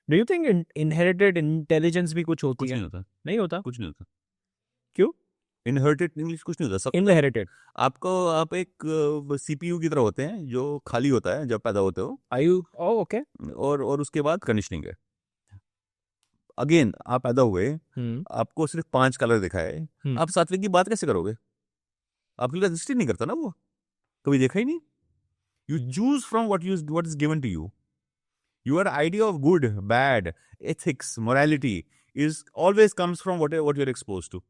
Do you think inherited intelligence भी कुछ होती कुछ है? नहीं होता, नहीं होता? कुछ नहीं होता। क्यों? इनहर्टेड इंग्लिश कुछ नहीं होता, सब इनहेरिटेड। आप एक सीपीयू की तरह होते हैं जो खाली होता है जब पैदा होते हो, आर यू ओके? और उसके बाद कंडीशनिंग है। अगेन आप पैदा हुए, हम्म। आपको सिर्फ 5 कलर दिखाए, हम्म। आप सात्विक की बात कैसे करोगे? आपके लिए एग्जिस्ट ही नहीं करता ना वो, कभी देखा ही नहीं। You choose from what is given to you. Your idea of good, bad, ethics, morality is always comes from what you are expose to.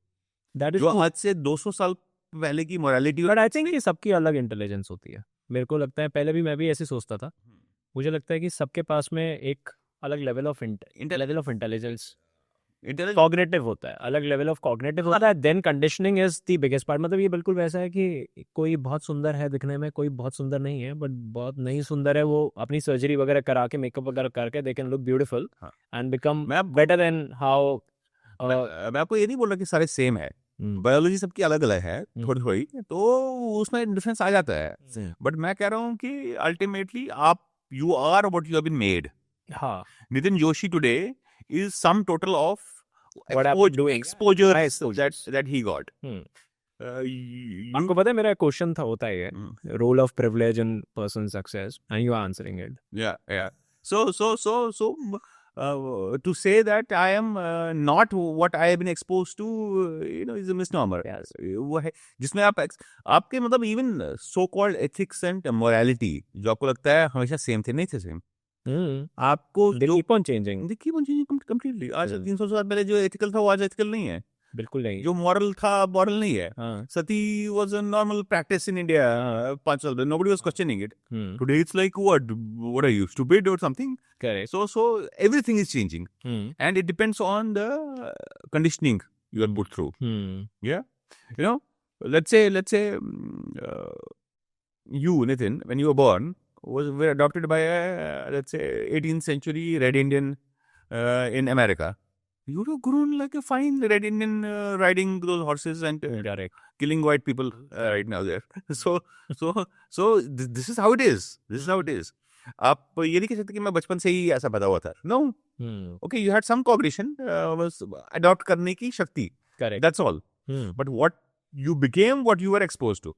That is जो ट्रू। आज से 200 साल पहले की मोरालिटी, बट आई थिंक ये सबकी अलग intelligence होती है। मेरे को लगता है पहले भी मैं भी ऐसे सोचता था। मुझे लगता है कि सबके पास में एक अलग लेवल ऑफ इंटेलिजेंस कॉग्निटिव होता है, अलग लेवल ऑफ कॉग्निटिव होता है। Then conditioning is the biggest part. मतलब ये बिल्कुल वैसा है कि कोई बहुत सुंदर है दिखने में, कोई बहुत सुंदर नहीं है, बट बहुत नहीं सुंदर है, वो अपनी सर्जरी वगैरह करा के, मेकअप वगैरह करके दे कैन लुक ब्यूटीफुल हाँ। एंड बिकम मैं आपको बेटर देन हाउ। मैं आपको ये नहीं बोल रहा कि सारे सेम है, बायोलॉजी सबकी अलग अलग है, थोड़ी थोड़ी, तो उसमें डिफरेंस आ जाता है। बट मैं कह रहा हूँ कि अल्टीमेटली आप you are what you have been made. हाँ। Nitin Joshi today is sum total of What I've been doing. exposure My exposures. that he got. Hmm. You आपको पता है मेरा क्वेश्चन था होता है role of privilege in person success and you are answering it. yeah. So to say that I am not what I have been exposed to, is a misnomer. Yes. वो है जिसमें आपके मतलब even so called ethics and morality जो आपको लगता है हमेशा सेम थे, नहीं थे सेम। आपको They जो keep on changing. देखिए कंप्लीटली, आज 300 साल पहले जो एथिकल था वो आज एथिकल नहीं है। बिल्कुल नहीं। जो मॉरल था मॉरल नहीं है। हाँ। Sati was a normal practice in India 5 साल पहले, nobody was questioning it. Today it's like what are you, stupid or something? Correct. So everything is changing, and it depends on the conditioning you are put through. Yeah, let's say you, Nitin, when you were born, were adopted by a let's say 18th century Red Indian in America. You would have grown like a fine Red Indian, riding those horses and killing white people right now there. So this is how it is. This is how it is. आप ये नहीं कह सकते कि मैं बचपन से ही ऐसा पैदा हुआ था। No. Okay, you had some cognition, was adopt करने की शक्ति. Correct. That's all. But what you became, what you were exposed to.